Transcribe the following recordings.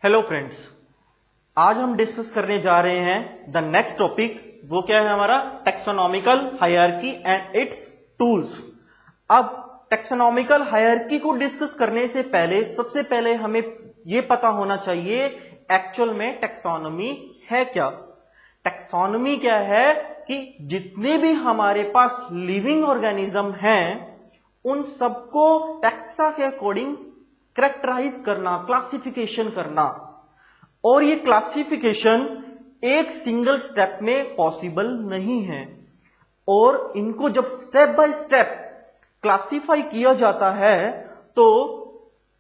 Hello friends, आज हम discuss करने जा रहे हैं द नेक्स्ट टॉपिक। वो क्या है हमारा? Taxonomical hierarchy and it's tools. अब टैक्सोनॉमिकल हायरार्की को डिस्कस करने से पहले सबसे पहले हमें यह पता होना चाहिए एक्चुअल में टैक्सोनॉमी है क्या। टैक्सोनॉमी क्या है कि जितने भी हमारे पास लिविंग ऑर्गेनिज्म हैं उन सबको टैक्सा के अकॉर्डिंग कैरेक्टराइज करना, क्लासिफिकेशन करना। और ये क्लासिफिकेशन एक सिंगल स्टेप में पॉसिबल नहीं है, और इनको जब स्टेप बाय स्टेप क्लासिफाई किया जाता है तो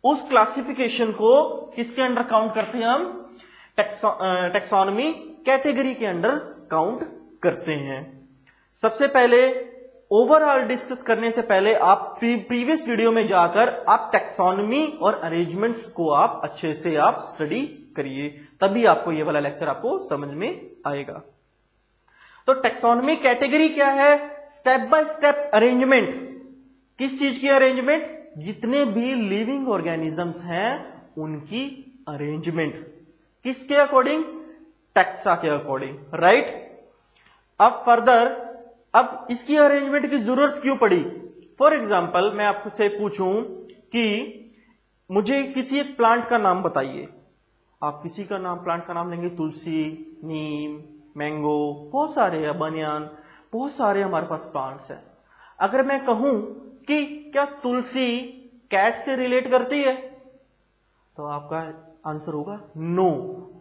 उस क्लासिफिकेशन को किसके अंडर काउंट करते हैं? हम टैक्सोनॉमी कैटेगरी के अंडर काउंट करते हैं। सबसे पहले ओवरऑल डिस्कस करने से पहले आप प्रीवियस वीडियो में जाकर आप टैक्सोनॉमी और अरेंजमेंट्स को आप अच्छे से आप स्टडी करिए, तभी आपको ये वाला लेक्चर आपको समझ में आएगा। तो टैक्सोनॉमी कैटेगरी क्या है? Step by step arrangement. किस चीज की अरेंजमेंट? जितने भी लिविंग ऑर्गेनिजम्स हैं उनकी अरेंजमेंट। किसके अकॉर्डिंग? टैक्सा के अकॉर्डिंग, राइट। अब फर्दर, अब इसकी अरेंजमेंट की जरूरत क्यों पड़ी? फॉर एग्जाम्पल मैं आपसे पूछूं कि मुझे किसी एक प्लांट का नाम बताइए। आप किसी का नाम, प्लांट का नाम लेंगे, तुलसी, नीम, मैंगो, बहुत सारे हैं, बनियान, बहुत सारे हमारे पास प्लांट्स हैं। अगर मैं कहूं कि क्या तुलसी कैट से रिलेट करती है, तो आपका आंसर होगा नो।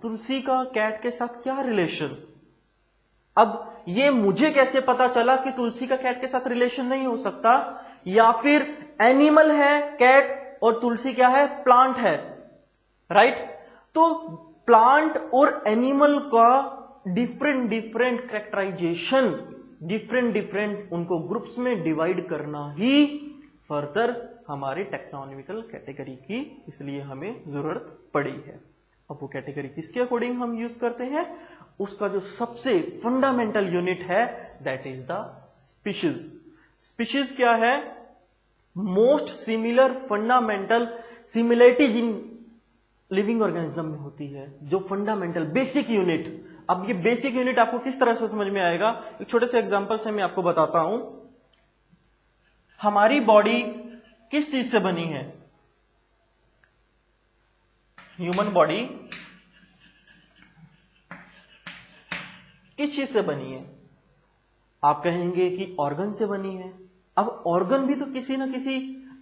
तुलसी का कैट के साथ क्या रिलेशन? अब ये मुझे कैसे पता चला कि तुलसी का कैट के साथ रिलेशन नहीं हो सकता? या फिर एनिमल है कैट और तुलसी क्या है? प्लांट है, राइट। तो प्लांट और एनिमल का डिफरेंट कैरेक्टराइजेशन, डिफरेंट उनको ग्रुप्स में डिवाइड करना ही फर्दर हमारे टैक्सोनॉमिकल कैटेगरी की इसलिए हमें जरूरत पड़ी है। अब वो कैटेगरी किसके अकॉर्डिंग हम यूज करते हैं? उसका जो सबसे फंडामेंटल यूनिट है that is the species. Species क्या है? Most similar fundamental similarities in living organism में होती है, जो फंडामेंटल बेसिक यूनिट। अब ये बेसिक यूनिट आपको किस तरह से समझ में आएगा? एक छोटे से एग्जांपल से मैं आपको बताता हूं। हमारी बॉडी किस चीज से बनी है? ह्यूमन बॉडी किस चीज से बनी है? आप कहेंगे कि ऑर्गन से बनी है। अब ऑर्गन भी तो किसी ना किसी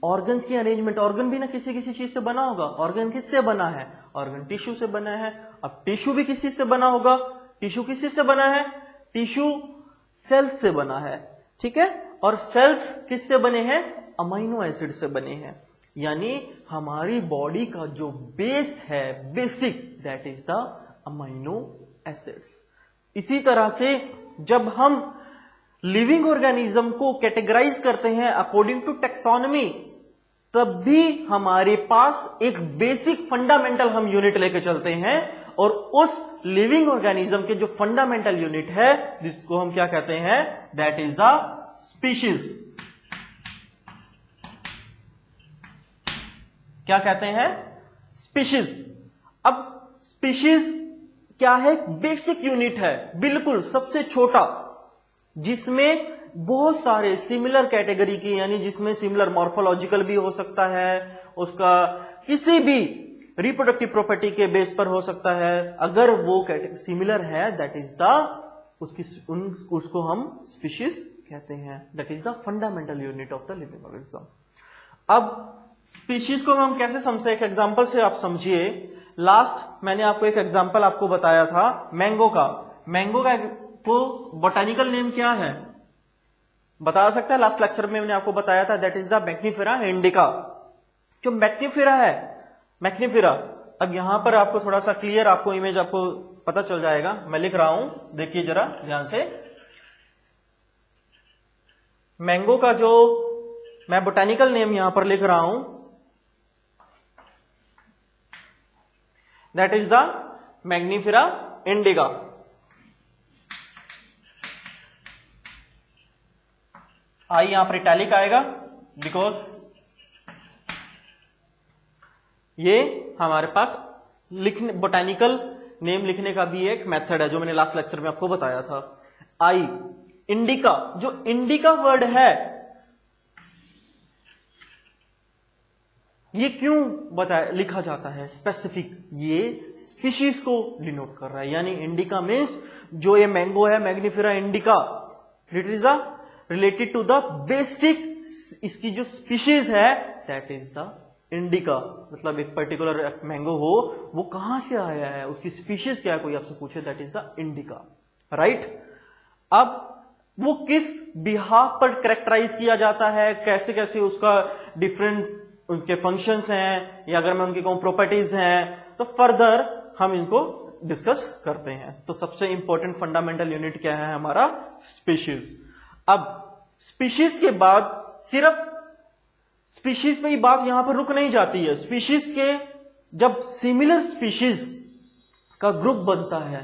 ऑर्गन्स की अरेंजमेंट, ऑर्गन भी ना किसी किसी चीज से बना होगा। ऑर्गन किससे बना है? ऑर्गन टिश्यू से बना है। अब टिश्यू भी किस चीज से बना होगा? टिश्यू किस चीज से बना है? टिश्यू सेल्स से बना है, ठीक है। और सेल्स किससे बने हैं? अमीनो एसिड से बने हैं। यानी हमारी बॉडी का जो बेस है, basic, that is the amino acids. इसी तरह से जब हम लिविंग ऑर्गेनिज्म को कैटेगराइज करते हैं अकॉर्डिंग टू टैक्सोनॉमी, तब भी हमारे पास एक बेसिक फंडामेंटल हम यूनिट लेके चलते हैं, और उस लिविंग ऑर्गेनिज्म के जो फंडामेंटल यूनिट है जिसको हम क्या कहते हैं? That is the species. क्या कहते हैं? स्पीशीज। अब स्पीशीज क्या है? बेसिक यूनिट है, बिल्कुल सबसे छोटा, जिसमें बहुत सारे सिमिलर कैटेगरी की, यानी जिसमें सिमिलर मॉर्फोलॉजिकल भी हो सकता है, उसका किसी भी रिप्रोडक्टिव प्रॉपर्टी के बेस पर हो सकता है। अगर वो सिमिलर है दैट इज द उसको हम स्पीशीज कहते हैं। That is the fundamental unit of the living organism. अब स्पीशीज को हम कैसे समझे? एक एग्जांपल से आप समझिए। लास्ट मैंने आपको एक एग्जांपल आपको बताया था मैंगो का। मैंगो का तो बोटानिकल नेम क्या है बता सकता है? लास्ट लेक्चर में मैंने आपको बताया था that is the mangifera indica. जो मैग्निफेरा है, मैग्निफेरा, अब यहां पर आपको थोड़ा सा क्लियर आपको इमेज आपको पता चल जाएगा। मैं लिख रहा हूं, देखिए जरा ध्यान से। मैंगो का जो मैं बोटानिकल नेम यहां पर लिख रहा हूं that is the mangifera indica. I यहां पर इटैलिक आएगा बिकॉज ये हमारे पास लिखने, बोटेनिकल नेम लिखने का भी एक मेथड है जो मैंने लास्ट लेक्चर में आपको बताया था। आई, इंडिका, जो इंडिका वर्ड है ये क्यों बताया लिखा जाता है स्पेसिफिक, ये स्पीशीज को डिनोट कर रहा है, यानी इंडिका मीन्स जो ये मैंगो है Mangifera indica, it is related to the basic, इसकी जो स्पीशीज है दैट इज द इंडिका। मतलब एक पर्टिकुलर मैंगो हो वो कहां से आया है, उसकी स्पीशीज क्या है, कोई आपसे पूछे that is the indica, right. अब वो किस बिहाफ पर कैरेक्टराइज किया जाता है, कैसे कैसे उसका डिफरेंट उनके फंक्शंस हैं, या अगर मैं उनकी कहूं प्रॉपर्टीज हैं, तो फर्दर हम इनको डिस्कस करते हैं। तो सबसे इंपॉर्टेंट फंडामेंटल यूनिट क्या है हमारा, स्पीशीज। अब स्पीशीज के बाद सिर्फ स्पीशीज पे ही बात यहां पर रुक नहीं जाती है। स्पीशीज के जब सिमिलर स्पीशीज का ग्रुप बनता है,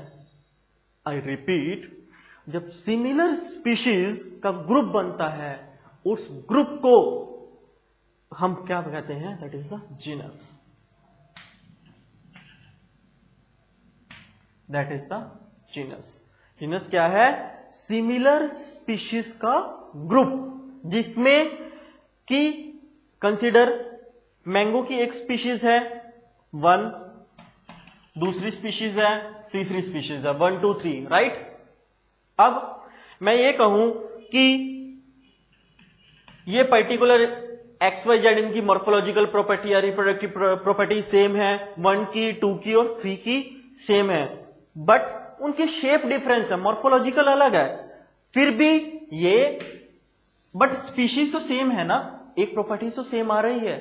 आई रिपीट, जब सिमिलर स्पीशीज का ग्रुप बनता है, उस ग्रुप को हम क्या कहते हैं, that is the genus, that is the genus. Genus क्या है, सिमिलर स्पीशीज का ग्रुप, जिसमें कि कंसीडर मैंगो की एक स्पीशीज है 1, दूसरी स्पीशीज है, तीसरी स्पीशीज है 1 2 3, राइट। अब मैं ये कहूं कि ये पर्टिकुलर XYZ इनकी मॉर्फोलॉजिकल प्रॉपर्टी या रिप्रोडक्टिव प्रॉपर्टी सेम है, 1 की, 2 की और 3 की सेम है, बट उनकी शेप डिफरेंस है, मॉर्फोलॉजिकल अलग है, फिर भी ये, बट स्पीशीज तो सेम है ना, एक प्रॉपर्टी तो सेम आ रही है,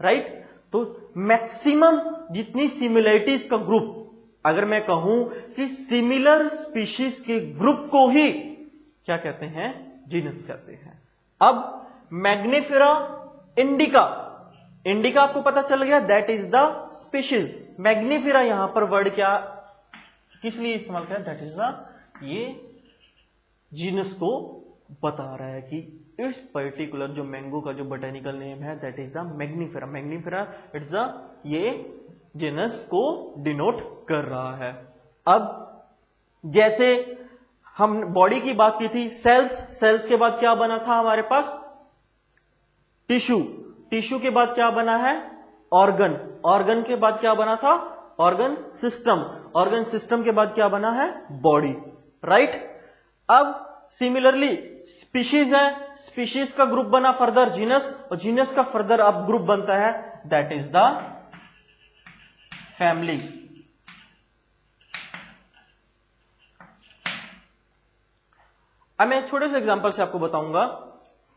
राइट। तो मैक्सिमम जितनी सिमिलरिटीज का ग्रुप, अगर मैं कहूं कि सिमिलर स्पीशीज के ग्रुप को ही क्या कहते हैं, जीनस कहते हैं। अब मैग्निफेरा इंडिका, इंडिका आपको पता चल गया, that is the species. Mangifera यहां पर वर्ड क्या किस लिए इस्तेमाल किया, दैट इज द, ये जीनस को बता रहा है कि इस पर्टिकुलर जो मैंगो का जो बोटेनिकल नेम है that is the Mangifera. Mangifera it's the, ये जीनस को डिनोट कर रहा है। अब जैसे हम बॉडी की बात की थी, सेल्स, सेल्स के बाद क्या बना था हमारे पास, टिश्यू, टिश्यू के बाद क्या बना है, ऑर्गन, ऑर्गन के बाद क्या बना था, ऑर्गन सिस्टम, ऑर्गन सिस्टम के बाद क्या बना है, बॉडी, राइट। अब सिमिलरली स्पीशीज है, स्पीशीज का ग्रुप बना फर्दर जीनस, और जीनस का फर्दर अब ग्रुप बनता है दैट इज द फैमिली। अब मैं एक छोटे से एग्जांपल से आपको बताऊंगा।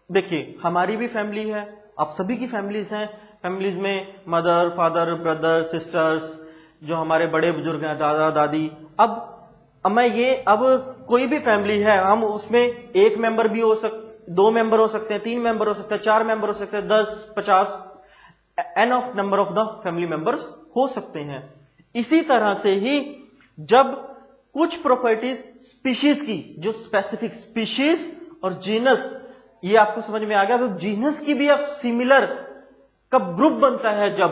देखिए हमारी भी फैमिली है, आप सभी की फैमिलीज हैं, फैमिलीज में मदर, फादर, ब्रदर, सिस्टर्स, जो हमारे बड़े बुजुर्ग हैं, दादा दादी। अब मैं ये, अब कोई भी फैमिली है, हम उसमें एक मेंबर भी हो 2 मेंबर हो सकते हैं, 3 मेंबर हो सकते हैं, 4 मेंबर हो सकते हैं, 10, 50, n of number of the family members हो सकते हैं। इसी तरह से ही जब कुछ प्रॉपर्टीज स्पीशीज की, जो स्पेसिफिक स्पीशीज और जीनस, ये आपको समझ में आ गया, तो जीनस की भी अब सिमिलर कब ग्रुप बनता है, जब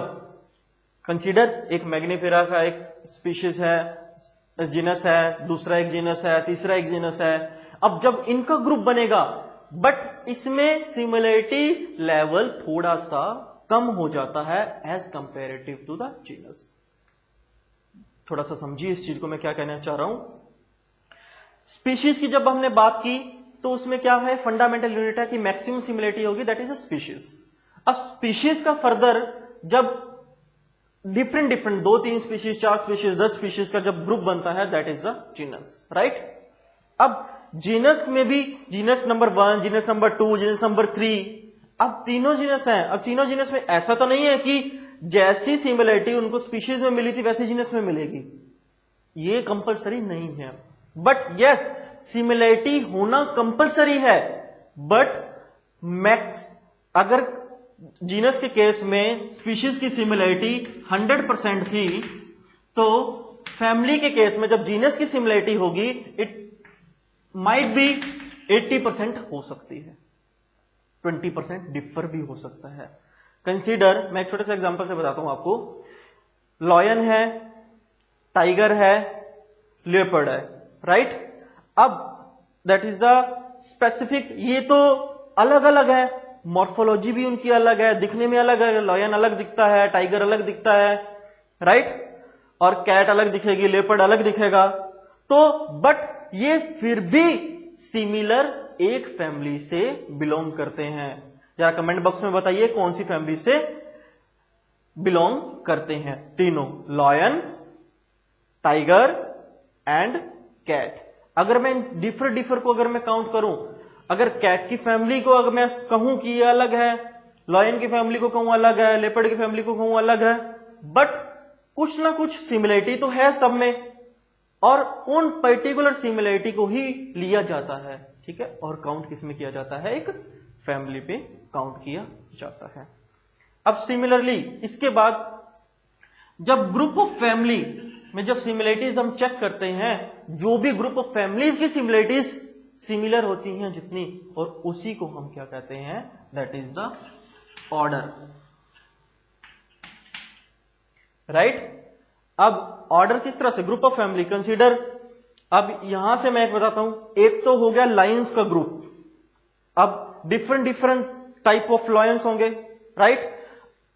कंसीडर एक मैग्निफेरा का एक स्पीशीज है, जीनस है, दूसरा एक जीनस है, तीसरा एक जीनस है। अब जब इनका ग्रुप बनेगा, बट इसमें सिमिलरिटी लेवल थोड़ा सा कम हो जाता है as comparative to the genus. थोड़ा सा समझिए इस चीज को मैं क्या कहना चाह रहा हूं। स्पीशीज की जब हमने बात की तो उसमें क्या है, फंडामेंटल यूनिट है कि मैक्सिमम सिमिलरिटी होगी, दैट इज अ स्पीशीज। अब स्पीशीज का फर्दर जब डिफरेंट 2, 3 स्पीशीज, 4 स्पीशीज, 10 स्पीशीज का जब ग्रुप बनता है that is the genus, right. अब जीनस में भी genus number 1, genus number 2, genus number 3, अब तीनों जीनस हैं। अब तीनों जीनस में ऐसा तो नहीं है कि जैसी सिमिलरिटी उनको स्पीशीज में मिली थी वैसी जीनस में मिलेगी, ये कंपलसरी नहीं है। बट यस, सिमिलरिटी होना कंपलसरी है, बट मैक्स, अगर जीनस के केस में स्पीशीज की सिमिलरिटी 100% थी, तो फैमिली के केस में जब जीनस की सिमिलरिटी होगी इट माइट बी 80% हो सकती है, 20% डिफर भी हो सकता है। कंसीडर, मैं एक छोटे से एग्जांपल से बताता हूं आपको। लॉयन है, टाइगर है, लेपर्ड है, राइट। अब दैट इज द स्पेसिफिक, ये तो अलग अलग है, मॉर्फोलॉजी भी उनकी अलग है, दिखने में अलग है, लायन अलग दिखता है, टाइगर अलग दिखता है, राइट, और कैट अलग दिखेगी, लेपर्ड अलग दिखेगा। तो बट ये फिर भी सिमिलर एक फैमिली से बिलोंग करते हैं। जरा कमेंट बॉक्स में बताइए कौन सी फैमिली से बिलोंग करते हैं तीनों, लॉयन, टाइगर एंड कैट। अगर मैं डिफर को अगर मैं काउंट करूं, अगर कैट की फैमिली को अगर मैं कहूं कि ये अलग है, लॉयन की फैमिली को कहूं अलग है, लेपर्ड की फैमिली को कहूं अलग है, बट कुछ ना कुछ सिमिलरिटी तो है सब में, और उन पर्टिकुलर सिमिलरिटी को ही लिया जाता है, ठीक है, और काउंट किस में किया जाता है, एक फैमिली पे काउंट किया जाता है। अब सिमिलरली इसके बाद जब ग्रुप ऑफ फैमिली में जब सिमिलरिटीज हम चेक करते हैं, जो भी ग्रुप ऑफ फैमिलीज की सिमिलरिटीज सिमिलर होती हैं जितनी, और उसी को हम क्या कहते हैं, that is the order, right. अब ऑर्डर किस तरह से, ग्रुप ऑफ फैमिली कंसीडर, अब यहां से मैं एक बताता हूं, एक तो हो गया लायंस का ग्रुप, अब डिफरेंट टाइप ऑफ लायंस होंगे, राइट,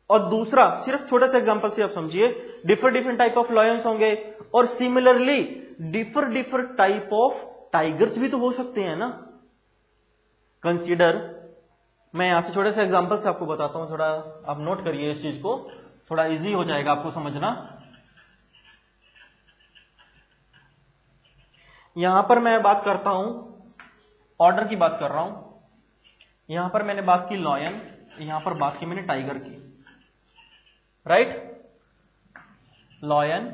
और दूसरा सिर्फ छोटे से एग्जांपल से आप समझिए, डिफरेंट टाइप ऑफ लायंस होंगे, और similarly differ type of tigers भी तो हो सकते हैं ना। कंसीडर, मैं यहां से छोटे से एग्जांपल से आपको बताता हूं, थोड़ा आप नोट करिए इस चीज को, थोड़ा इजी हो जाएगा आपको समझना। यहां पर मैं बात करता हूं, ऑर्डर की बात कर रहा हूं, यहां पर मैंने बात की लॉयन, यहां पर बात की मैंने टाइगर की, राइट, लॉयन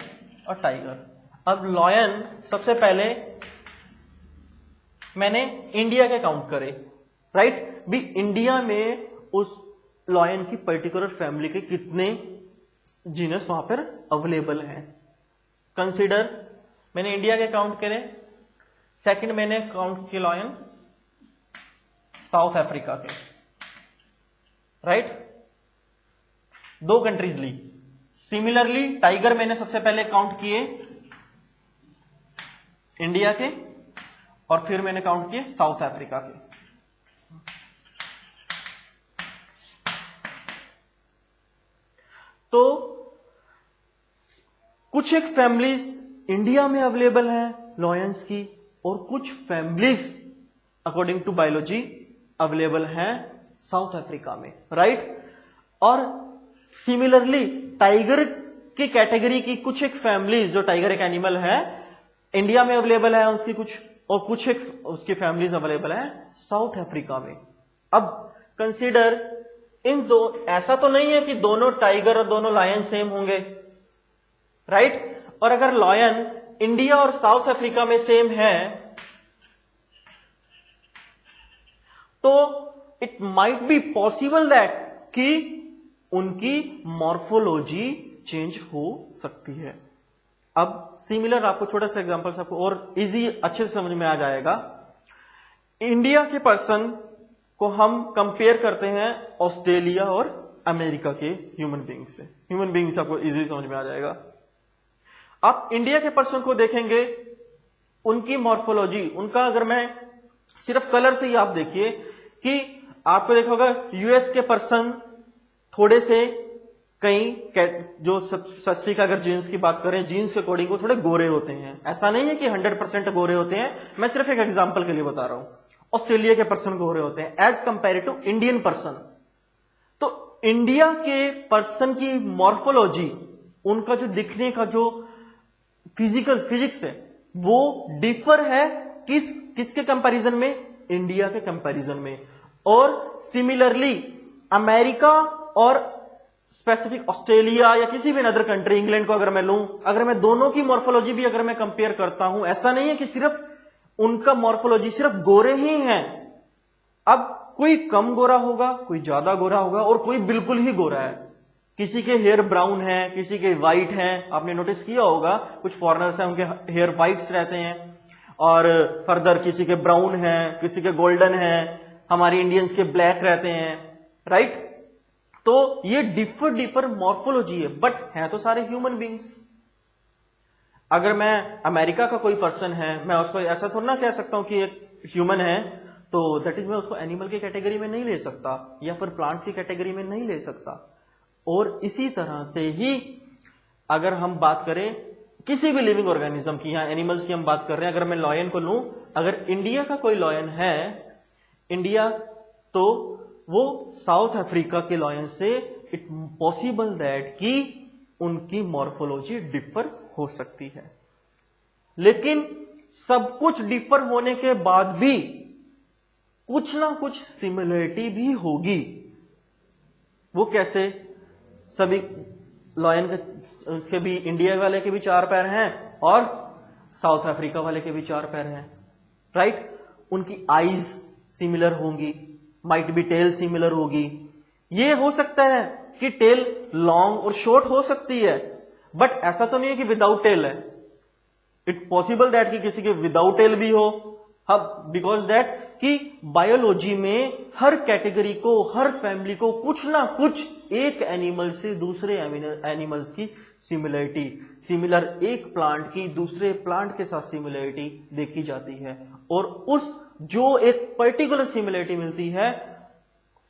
और टाइगर। अब लॉयन सबसे पहले मैंने इंडिया के काउंट करे, राइट, भी इंडिया में उस लॉयन की पर्टिकुलर फैमिली के कितने जीनस वहां पर अवेलेबल हैं। कंसीडर, मैंने इंडिया के काउंट करे, सेकंड मैंने काउंट किया लॉयन साउथ अफ्रीका के, राइट, दो कंट्रीज ली। सिमिलरली टाइगर मैंने सबसे पहले काउंट किए इंडिया के, और फिर मैंने काउंट किए साउथ अफ्रीका के। तो कुछ एक फैमिलीज इंडिया में अवेलेबल है लॉयंस की, और कुछ families according to biology available हैं साउथ अफ्रीका में, राइट। और सिमिलरली टाइगर की कैटेगरी की कुछ एक फैमिलीज, जो टाइगर एक एनिमल है, इंडिया में अवेलेबल है उसकी कुछ, और कुछ एक उसकी फैमिलीज अवेलेबल है साउथ अफ्रीका में। अब कंसीडर, इन दो, ऐसा तो नहीं है कि दोनों टाइगर और दोनों लायन सेम होंगे, राइट, और अगर लायन इंडिया और साउथ अफ्रीका में सेम है तो it might be possible that कि उनकी मॉर्फोलॉजी चेंज हो सकती है। अब सिमिलर आपको छोटा सा एग्जांपल आपको और इजी अच्छे से समझ में आ जाएगा। इंडिया के पर्सन को हम कंपेयर करते हैं ऑस्ट्रेलिया और अमेरिका के ह्यूमन बीइंग से। ह्यूमन बीइंग से आपको इजी समझ में आ जाएगा। आप इंडिया के पर्सन को देखेंगे, उनकी मॉर्फोलॉजी, उनका अगर मैं सिर्फ कलर से ही आप देखिए कि आपको देखा होगा यूएस के पर्सन थोड़े से कई जो स्पेसिफिक अगर जीन्स की बात करें, जीन्स के अकॉर्डिंग वो थोड़े गोरे होते हैं। ऐसा नहीं है कि 100% गोरे होते हैं, मैं सिर्फ एक एग्जांपल के लिए बता रहा हूं। ऑस्ट्रेलिया के पर्सन गोरे होते हैं as compare to Indian person. तो इंडिया के पर्सन की मॉर्फोलॉजी, उनका जो दिखने का जो फिजिक्स है, वो डिफर है किसके कंपैरिजन में, इंडिया के कंपैरिजन में। और सिमिलरली अमेरिका और स्पेसिफिक ऑस्ट्रेलिया या किसी भी अदर कंट्री, इंग्लैंड को अगर मैं लूं, अगर मैं दोनों की मॉर्फोलॉजी भी अगर मैं कंपेयर करता हूं, ऐसा नहीं है कि सिर्फ उनका मॉर्फोलॉजी सिर्फ गोरे ही हैं। अब कोई कम गोरा होगा, कोई ज्यादा गोरा होगा, और कोई बिल्कुल ही गोरा है। किसी के हेयर ब्राउन है, किसी के व्हाइट हैं। आपने नोटिस किया होगा कुछ फॉरेनर्स हैं, उनके हेयर व्हाइट्स रहते हैं, और फर्दर किसी के ब्राउन है, किसी के गोल्डन है, हमारे इंडियंस के ब्लैक रहते हैं, राइट। तो ये डिफर मॉर्फोलॉजी है, बट है तो सारे ह्यूमन बींग्स। अगर मैं अमेरिका का कोई पर्सन है, मैं उसको ऐसा थोड़ा ना कह सकता हूं कि एक ह्यूमन है तो दैट इज मैं उसको एनिमल की कैटेगरी में नहीं ले सकता या फिर प्लांट्स की कैटेगरी में नहीं ले सकता। और इसी तरह से ही अगर हम बात करें किसी भी लिविंग ऑर्गेनिज्म की, यहां एनिमल्स की हम बात कर रहे हैं, अगर मैं लॉयन को लूं, अगर इंडिया का कोई लॉयन है, इंडिया, तो वो साउथ अफ्रीका के लॉयन से इट पॉसिबल दैट कि उनकी मॉर्फोलॉजी डिफर हो सकती है। लेकिन सब कुछ डिफर होने के बाद भी कुछ ना कुछ सिमिलरिटी भी होगी। वो कैसे? सभी लॉयन के भी, इंडिया वाले के भी 4 पैर हैं और साउथ अफ्रीका वाले के भी 4 पैर हैं, राइट? उनकी आईज सिमिलर होंगी, माइट बी टेल सिमिलर होगी। ये हो सकता है कि टेल लॉन्ग और शॉर्ट हो सकती है, बट ऐसा तो नहीं है कि विदाउट टेल है। इट पॉसिबल दैट कि किसी के विदाउट टेल भी हो, बिकॉज दैट कि बायोलॉजी में हर कैटेगरी को, हर फैमिली को कुछ ना कुछ एक एनिमल से दूसरे एनिमल्स की सिमिलरिटी, सिमिलर एक प्लांट की दूसरे प्लांट के साथ सिमिलरिटी देखी जाती है। और उस जो एक पर्टिकुलर सिमिलरिटी मिलती है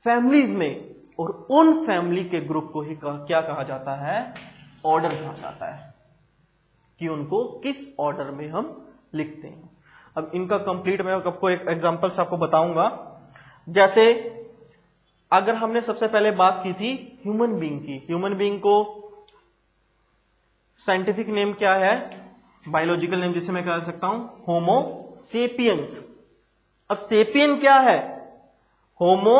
फैमिलीज में, और उन फैमिली के ग्रुप को ही क्या कहा जाता है? ऑर्डर कहा जाता है, कि उनको किस ऑर्डर में हम लिखते हैं। अब इनका कंप्लीट मैं आपको एक एग्जांपल से आपको बताऊंगा। जैसे अगर हमने सबसे पहले बात की थी ह्यूमन बीइंग की, ह्यूमन बीइंग को साइंटिफिक नेम क्या है, बायोलॉजिकल नेम जिसे मैं कह सकता हूं होमो सेपियंस। अब सेपियन क्या है? होमो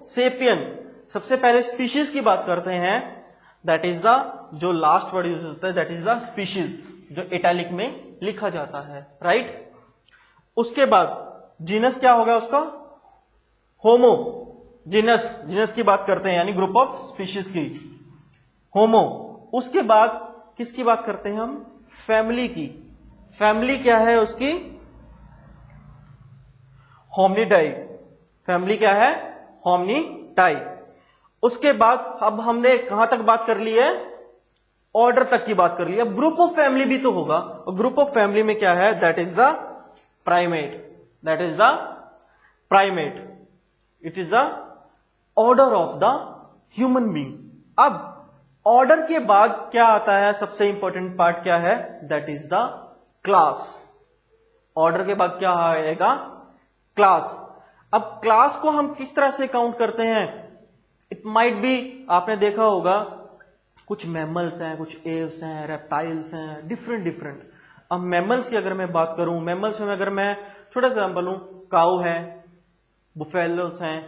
सेपियन। सबसे पहले स्पीशीज की बात करते हैं, दैट इज द, जो लास्ट वर्ड यूज होता है दैट इज द स्पीशीज, जो इटैलिक में लिखा जाता है, राइट? उसके बाद जीनस क्या होगा उसका? होमो। जीनस की बात करते हैं, यानी ग्रुप ऑफ स्पीशीज की, होमो। उसके बाद किसकी बात करते हैं हम? फैमिली की। फैमिली क्या है उसकी? होम्निडाई। फैमिली क्या है? होम्निडाई। उसके बाद अब हमने कहां तक बात कर ली है? ऑर्डर तक की बात कर ली। अब ग्रुप ऑफ फैमिली भी तो होगा, और ग्रुप ऑफ फैमिली में क्या है? That is the primate. That is the primate. It is the order of the human being. अब ऑर्डर के बाद क्या आता है? सबसे इंपॉर्टेंट पार्ट क्या है? That is the class. Order के बाद क्या आएगा? क्लास। अब क्लास को हम किस तरह से काउंट करते हैं? इट माइट बी, आपने देखा होगा कुछ मैमल्स हैं, कुछ एव्स हैं, रेप्टाइल्स हैं, डिफरेंट। अब मैमल्स की अगर मैं बात करूं, मैमल्स में अगर मैं छोटा सा एग्जांपल लूं, काऊ है, बुफेलोस हैं,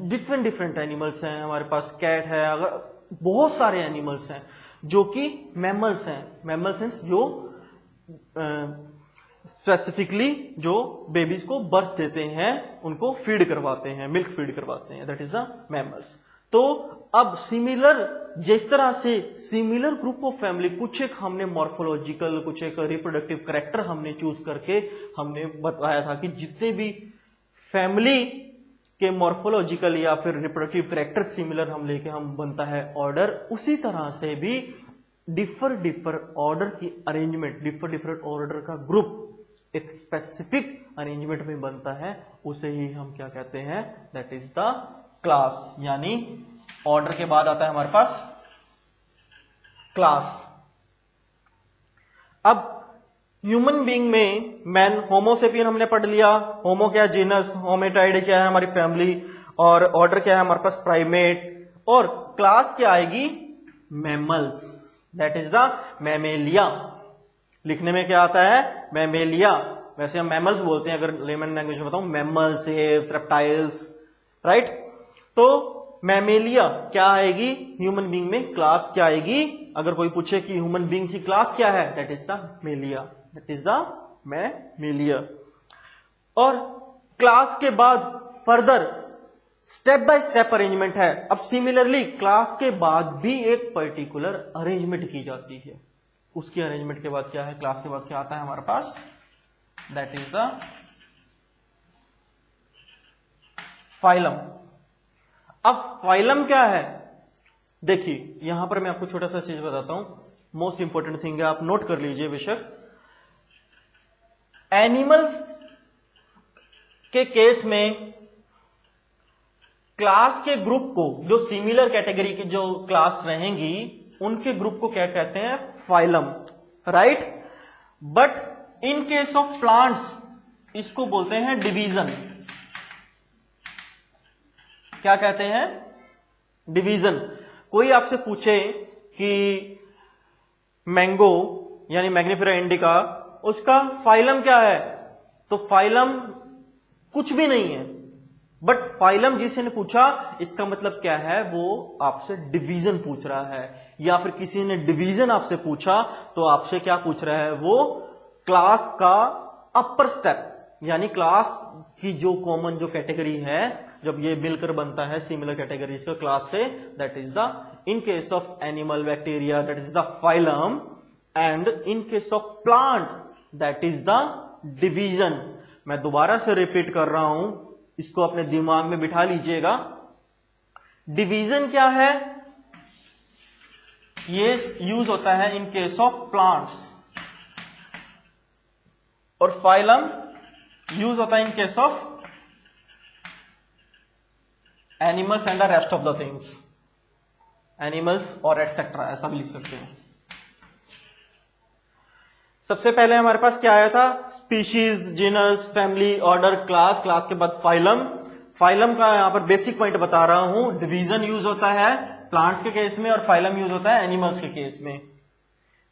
डिफरेंट एनिमल्स हैं, हमारे पास कैट है, अगर बहुत सारे एनिमल्स हैं जो कि मैमल्स हैं। मैमल्स मींस जो स्पेसिफिकली जो बेबीज को बर्थ देते हैं, उनको फीड करवाते हैं, मिल्क फीड करवाते हैं, दैट इज द मैमल्स। तो अब सिमिलर, जिस तरह से सिमिलर ग्रुप ऑफ फैमिली, कुछ एक हमने मॉर्फोलॉजिकल, कुछ एक रिप्रोडक्टिव कैरेक्टर हमने चूज करके हमने बताया था कि जितने भी फैमिली के मॉर्फोलॉजिकल या फिर रिप्रोडक्टिव कैरेक्टर सिमिलर हम लेके हम बनता है ऑर्डर, उसी तरह से भी डिफर ऑर्डर की अरेंजमेंट, डिफर ऑर्डर का ग्रुप एक स्पेसिफिक अरेंजमेंट में बनता है, उसे ही हम क्या कहते हैं? That is the class. यानी ऑर्डर के बाद आता है हमारे पास क्लास। अब ह्यूमन बीइंग में मैन, होमोसेपियन हमने पढ़ लिया। होमो क्या? जीनस। होमिटाइड क्या है? हमारी फैमिली। और ऑर्डर क्या है हमारे पास? प्राइमेट। और क्लास क्या आएगी? Mammals. That is the Mammalia. लिखने में क्या आता है? मैमेलिया। वैसे हम मैमल्स बोलते हैं, अगर लेमन लैंग्वेज में बताऊं, मैमल्स, एव्स, रेप्टाइल्स, राइट? तो मैमेलिया क्या आएगी ह्यूमन बीइंग में? क्लास क्या आएगी? अगर कोई पूछे कि ह्यूमन बीइंग की क्लास क्या है, that is the mammalia. That is the mammalia. और क्लास के बाद further step by step arrangement है। अब सिमिलरली क्लास के बाद भी एक पर्टिकुलर अरेंजमेंट की जाती है। उसकी अरेंजमेंट के बाद क्या है? क्लास के बाद क्या आता है हमारे पास? That is the phylum. अब फाइलम क्या है? देखिए यहां पर मैं आपको छोटा सा चीज बताता हूं। मोस्ट इंपॉर्टेंट थिंग है, आप नोट कर लीजिए बेशक। एनिमल्स के केस में क्लास के ग्रुप को, जो सिमिलर कैटेगरी की जो क्लास रहेंगी उनके ग्रुप को क्या कहते हैं? Phylum, right. But in case of plants इसको बोलते हैं डिवीजन। क्या कहते हैं? डिवीजन। कोई आपसे पूछे कि मैंगो यानी मैग्निफेरा इंडिका, उसका फाइलम क्या है, तो फाइलम कुछ भी नहीं है। बट फाइलम जिसे ने पूछा इसका मतलब क्या है? वो आपसे डिवीजन पूछ रहा है। या फिर किसी ने डिवीजन आपसे पूछा तो आपसे क्या पूछ रहा है? वो क्लास का अपर स्टेप, यानी क्लास की जो कॉमन जो कैटेगरी है, जब ये मिलकर बनता है सिमिलर कैटेगरीज का क्लास से, that is the, in case of animal bacteria that is the phylum, and in case of plant that is the division. मैं दोबारा से रिपीट कर रहा हूं, इसको अपने दिमाग में बिठा लीजिएगा। डिवीजन क्या है? ये यूज होता है इन केस ऑफ प्लांट्स, और फाइलम यूज होता है in case of animals and the rest of the things, animals और एटसेट्रा, ऐसा भी लिख सकते हैं। सबसे पहले हमारे पास क्या आया था? Species, genus, family, order, class, class के बाद फाइलम। फाइलम का यहां पर बेसिक पॉइंट बता रहा हूं, डिवीजन यूज होता है प्लांट्स के केस में और फाइलम यूज होता है एनिमल्स के केस में।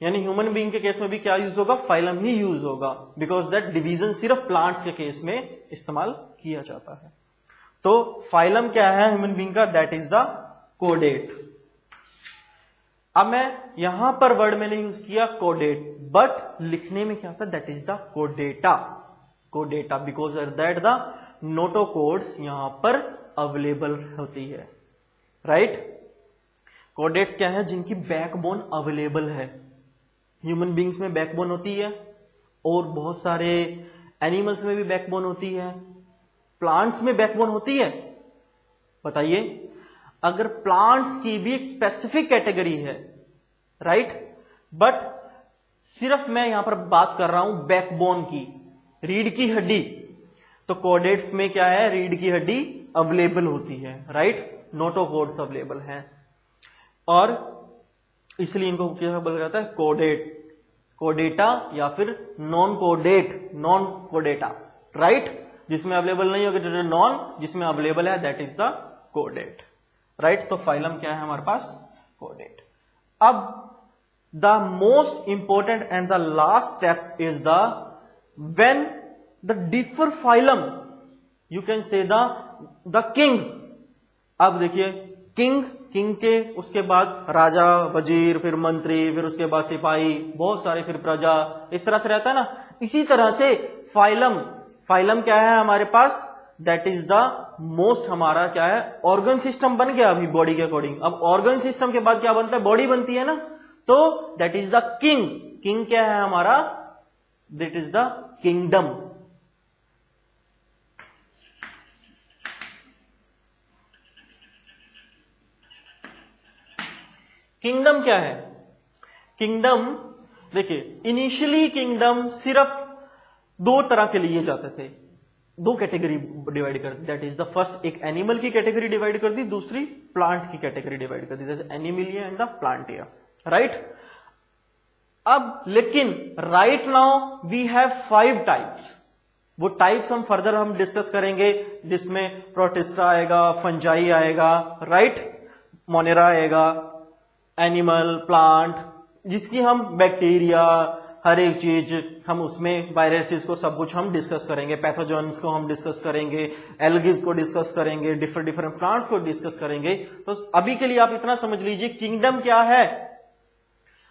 यानी ह्यूमन बीइंग के केस में भी क्या यूज होगा? फाइलम ही यूज होगा, बिकॉज दैट डिवीजन सिर्फ प्लांट्स के केस में इस्तेमाल किया जाता है। तो फाइलम क्या है ह्यूमन बीइंग का? That is the caudate. अब मैं यहां पर वर्ड मैंने यूज किया कोडेट, बट लिखने में क्या था? That is the codata. Codata, because that the नोटोकोड्स यहां पर अवेलेबल होती है, राइट। कोडेट्स क्या है? जिनकी बैकबोन अवेलेबल है। ह्यूमन बींग्स में बैकबोन होती है और बहुत सारे एनिमल्स में भी बैकबोन होती है। प्लांट्स में बैकबोन होती है? बताइए। अगर प्लांट्स की भी एक स्पेसिफिक कैटेगरी है, राइट, बट सिर्फ मैं यहां पर बात कर रहा हूं बैकबोन की, रीढ़ की हड्डी, तो कोडेट्स में क्या है? रीढ़ की हड्डी अवेलेबल होती है, राइट, नोटोकोड्स अवेलेबल हैं, और इसलिए इनको क्या बोला जाता है? कोडेट, कोडेटा, या फिर नॉन कोडेट, नॉन कोडेटा, राइट। जिसमें अवेलेबल नहीं होगा नॉन, जिसमें अवेलेबल है that is the caudate, right. तो फाइलम क्या है हमारे पास? कोडेट। अब the most important and the last step is the when the differ phylum, you can say the king. अब देखिए, किंग, किंग के उसके बाद राजा, वजीर, फिर मंत्री, फिर उसके बाद सिपाही, बहुत सारे, फिर प्रजा, इस तरह से रहता है ना। इसी तरह से फाइलम, फाइलम क्या है हमारे पास? दैट इज द मोस्ट, हमारा क्या है? ऑर्गन सिस्टम बन गया अभी बॉडी के अकॉर्डिंग। अब ऑर्गन सिस्टम के बाद क्या बनता है? बॉडी बनती है ना। तो that is the king. King क्या है हमारा? That is the kingdom. Kingdom क्या है? किंगडम, देखिए, इनिशियली किंगडम सिर्फ दो तरह के लिए जाते थे, दो कैटेगरी डिवाइड कर दी। दैट इज द फर्स्ट, एक एनिमल की कैटेगरी डिवाइड कर दी, दूसरी प्लांट की कैटेगरी डिवाइड कर दी, जैसे Animalia and the Plantae, right. अब लेकिन right now we have 5 types. वो टाइप्स हम फर्दर हम डिस्कस करेंगे, जिसमें प्रोटिस्टा आएगा, फंजाई आएगा, राइट, मोनेरा आएगा, एनिमल, प्लांट, जिसकी हम बैक्टीरिया, हर एक चीज हम उसमें, वायरसेस को सब कुछ हम डिस्कस करेंगे, पैथोजेंस को हम डिस्कस करेंगे, एल्गीज को डिस्कस करेंगे, डिफरेंट डिफरेंट प्लांट्स को डिस्कस करेंगे। तो अभी के लिए आप इतना समझ लीजिए, किंगडम क्या है?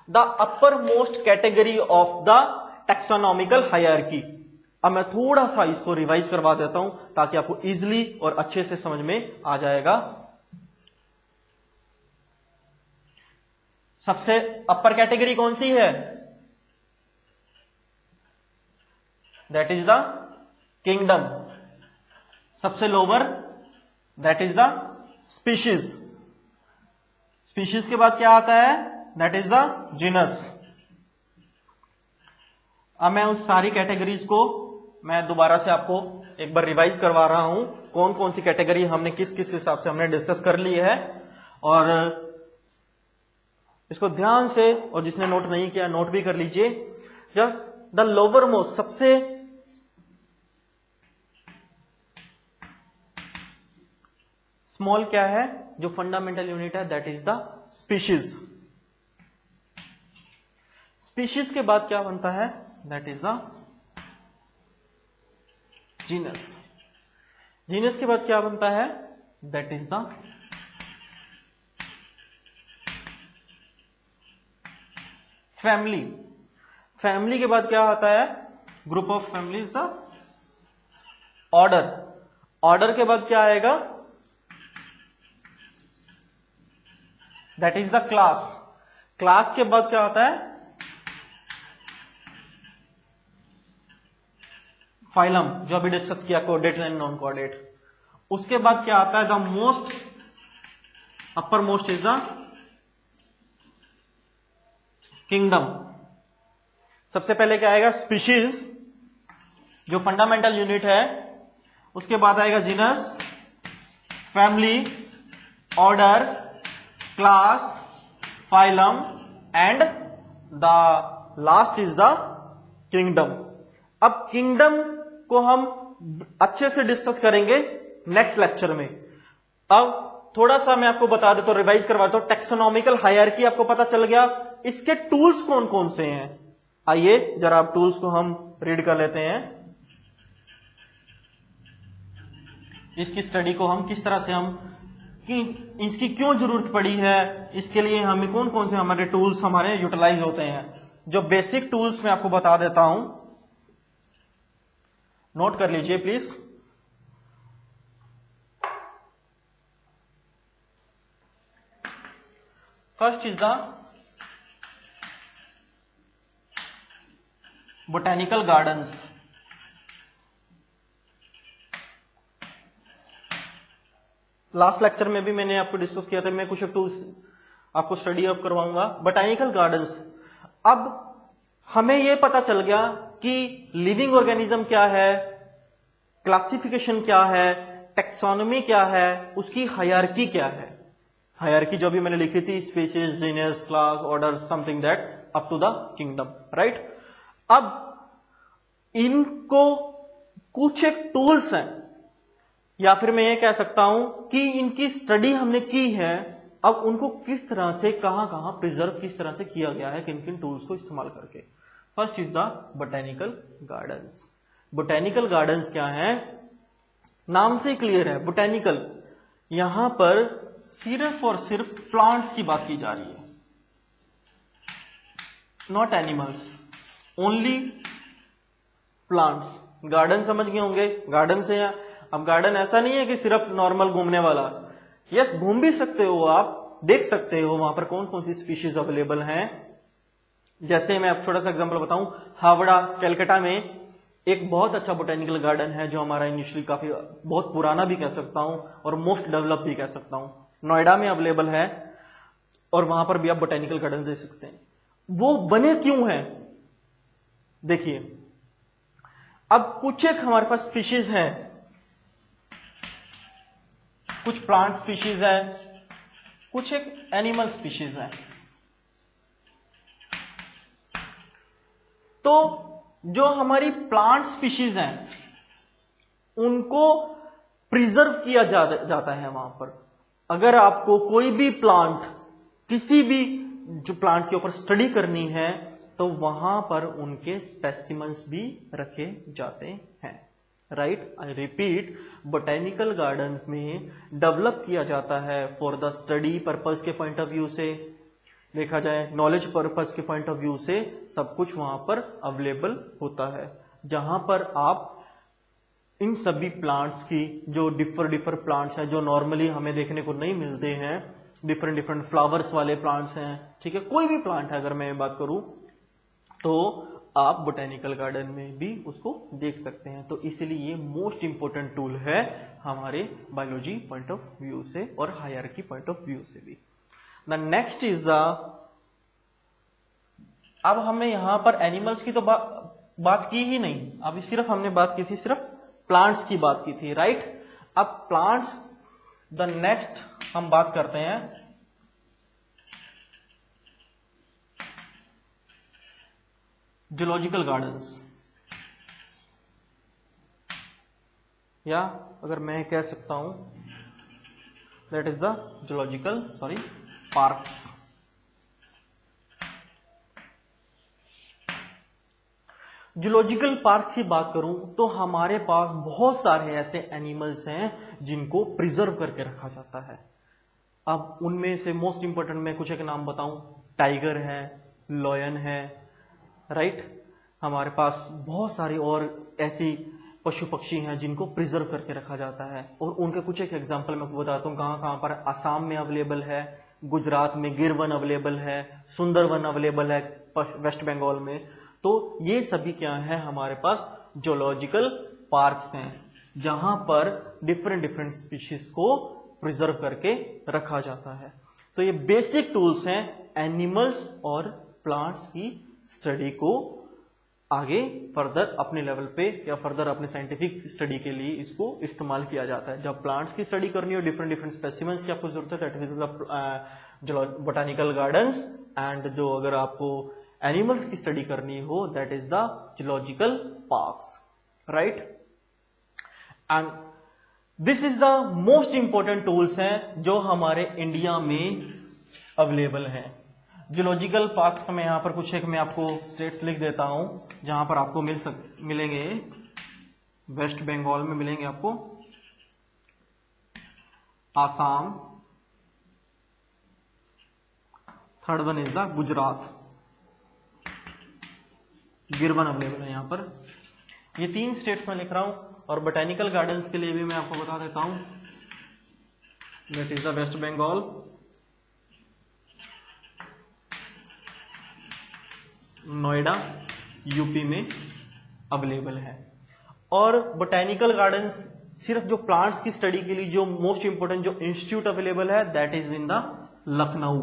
The upper most category of the taxonomical hierarchy. अब मैं थोड़ा सा इसको रिवाइज करवा देता हूं ताकि आपको इजिली और अच्छे से समझ में आ जाएगा। सबसे अपर कैटेगरी कौन सी है? That is the kingdom. सबसे lower, that is the species. Species के बाद क्या आता है? That is the genus. अब मैं उस सारी कैटेगरीज को मैं दोबारा से आपको एक बार रिवाइज करवा रहा हूं, कौन कौन सी कैटेगरी हमने किस किस हिसाब से हमने डिस्कस कर ली है, और इसको ध्यान से, और जिसने नोट नहीं किया नोट भी कर लीजिए। जस्ट द लोअर मोस्ट, सबसे स्मॉल क्या है जो फंडामेंटल यूनिट है, that is the species. Species के बाद क्या बनता है, that is the genus. Genus के बाद क्या बनता है, that is the family. Family के बाद क्या आता है, group of families the order. Order के बाद क्या आएगा, that is the class. Class के बाद क्या आता है, फाइलम, जो अभी डिस्कस किया, कोऑर्डिनेट एंड नॉन कोऑर्डिनेट। उसके बाद क्या आता है, the most upper most is the kingdom. सबसे पहले क्या आएगा, स्पीशीज जो फंडामेंटल यूनिट है, उसके बाद आएगा genus, family, order, class, phylum and the last is the kingdom. अब किंगडम को हम अच्छे से डिस्कस करेंगे नेक्स्ट लेक्चर में। अब थोड़ा सा मैं आपको बता देता हूं, रिवाइज करवाता हूं। टेक्सोनॉमिकल हायरार्की आपको पता चल गया, इसके टूल्स कौन कौन से हैं। आइए जरा आप टूल्स को हम रीड कर लेते हैं। इसकी स्टडी को हम किस तरह से कि इसकी क्यों जरूरत पड़ी है, इसके लिए हमें कौन कौन से हमारे टूल्स हमारे यूटिलाइज होते हैं। जो बेसिक टूल्स मैं आपको बता देता हूं, नोट कर लीजिए please. First is the botanical gardens. Last lecture में भी मैंने आपको डिस्कस किया था, मैं कुछ टूल्स आपको स्टडी अप करवाऊंगा। बोटेनिकल गार्डन्स, अब हमें यह पता चल गया कि लिविंग ऑर्गेनिज्म क्या है, क्लासिफिकेशन क्या है, टेक्सोनॉमी क्या है, उसकी हायरार्की क्या है। हायरार्की जो भी मैंने लिखी थी, species, genus, class, order, something that up to the kingdom, right. अब इनको कुछ एक टूल्स हैं, या फिर मैं ये कह सकता हूं कि इनकी स्टडी हमने की है। अब उनको किस तरह से कहां कहां प्रिजर्व किस तरह से किया गया है, किन किन टूल्स को इस्तेमाल करके। First is the botanical gardens. Botanical gardens क्या है, नाम से क्लियर है, बोटेनिकल। यहां पर सिर्फ और सिर्फ प्लांट्स की बात की जा रही है, not animals, only plants. Garden समझ गए होंगे, गार्डन से अब गार्डन ऐसा नहीं है कि सिर्फ नॉर्मल घूमने वाला। यस, घूम भी सकते हो, आप देख सकते हो वहां पर कौन कौन सी स्पीशीज अवेलेबल हैं। जैसे मैं अब छोटा सा एग्जांपल बताऊं, हावड़ा कलकत्ता में एक बहुत अच्छा बोटेनिकल गार्डन है, जो हमारा इनिशियली काफी बहुत पुराना भी कह सकता हूं और मोस्ट डेवलप भी कह सकता हूं। नोएडा में अवेलेबल है, और वहां पर भी आप बोटेनिकल गार्डन दे सकते हैं। वो बने क्यों हैं, देखिए। अब कुछ एक हमारे पास स्पीशीज हैं, कुछ प्लांट स्पीशीज है, कुछ एक एनिमल स्पीशीज है। तो जो हमारी प्लांट स्पीशीज हैं उनको प्रिजर्व किया जाता है वहां पर। अगर आपको कोई भी प्लांट, किसी भी जो प्लांट के ऊपर स्टडी करनी है, तो वहां पर उनके स्पेसिमेंस भी रखे जाते हैं, right. I repeat, botanical gardens में डेवलप किया जाता है फॉर द स्टडी पर्पस के पॉइंट ऑफ व्यू से, देखा जाए नॉलेज पर्पस के पॉइंट ऑफ व्यू से, सब कुछ वहां पर अवेलेबल होता है, जहां पर आप इन सभी प्लांट्स की, जो डिफर प्लांट्स हैं जो नॉर्मली हमें देखने को नहीं मिलते हैं, डिफरेंट फ्लावर्स वाले प्लांट्स हैं, ठीक है, कोई भी प्लांट है अगर मैं बात करूं, तो आप बोटेनिकल गार्डन में भी उसको देख सकते हैं। तो इसलिए ये मोस्ट इंपोर्टेंट टूल है हमारे बायोलॉजी पॉइंट ऑफ व्यू से और हायरार्की पॉइंट ऑफ व्यू से भी। द नेक्स्ट इज द अब हमने यहां पर एनिमल्स की तो बात की ही नहीं, अभी सिर्फ हमने बात की थी सिर्फ प्लांट्स की बात की थी, राइट। अब प्लांट्स द नेक्स्ट हम बात करते हैं जूलॉजिकल गार्डन्स, या अगर मैं कह सकता हूं that is the zoological parks. Zoological park की बात करूं तो हमारे पास बहुत सारे ऐसे एनिमल्स हैं जिनको प्रिजर्व करके रखा जाता है। अब उनमें से मोस्ट इंपॉर्टेंट मैं कुछ एक नाम बताऊं, टाइगर है, लॉयन है, राइट। हमारे पास बहुत सारी और ऐसी पशु पक्षी हैं जिनको प्रिजर्व करके रखा जाता है, और उनके कुछ एक एग्जांपल मैं बताता हूं कहां कहां पर। असम में अवेलेबल है, गुजरात में गिर वन अवेलेबल है, सुंदरवन अवेलेबल है वेस्ट बंगाल में। तो ये सभी क्या है, हमारे पास जूलॉजिकल पार्क्स हैं जहां पर डिफरेंट स्पीशीज को प्रिजर्व करके रखा जाता है। तो ये बेसिक टूल्स हैं एनिमल्स और प्लांट्स की स्टडी को आगे फर्दर अपने लेवल पे या फर्दर अपने साइंटिफिक स्टडी के लिए इसको इस्तेमाल किया जाता है। जब प्लांट्स की स्टडी करनी हो, डिफरेंट स्पेसिमेंस की आपको जरूरत है, that is botanical gardens. And जो अगर आपको एनिमल्स की स्टडी करनी हो, that is the zoological parks, right. And this is the most important tools हैं जो हमारे इंडिया में अवेलेबल हैं। जूलॉजिकल पार्क्स का मैं यहां पर कुछ एक मैं आपको स्टेट्स लिख देता हूं जहां पर आपको मिलेंगे। वेस्ट बंगाल में मिलेंगे आपको Assam, third one is the Gujarat, गिरवन अवेलेबल है यहां पर। ये 3 स्टेट्स में लिख रहा हूं। और बोटेनिकल गार्डन्स के लिए भी मैं आपको बता देता हूं, that is the West Bengal, Noida UP में अवेलेबल है। और बोटेनिकल गार्डन्स सिर्फ जो प्लांट्स की स्टडी के लिए जो मोस्ट इंपोर्टेंट जो इंस्टीट्यूट अवेलेबल है, that is in the Lucknow,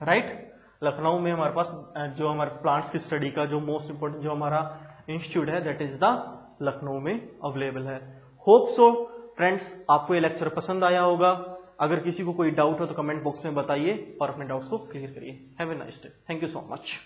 right. Lucknow में हमारे पास जो हमारे प्लांट्स की स्टडी का जो मोस्ट इंपोर्टेंट जो हमारा इंस्टीट्यूट है, दैट इज द लखनऊ में अवेलेबल है। होप सो फ्रेंड्स आपको ये लेक्चर पसंद आया होगा। अगर किसी को कोई डाउट हो तो कमेंट बॉक्स में बताइए और अपने डाउट्स को क्लियर करिए। Have a nice day. Thank you so much.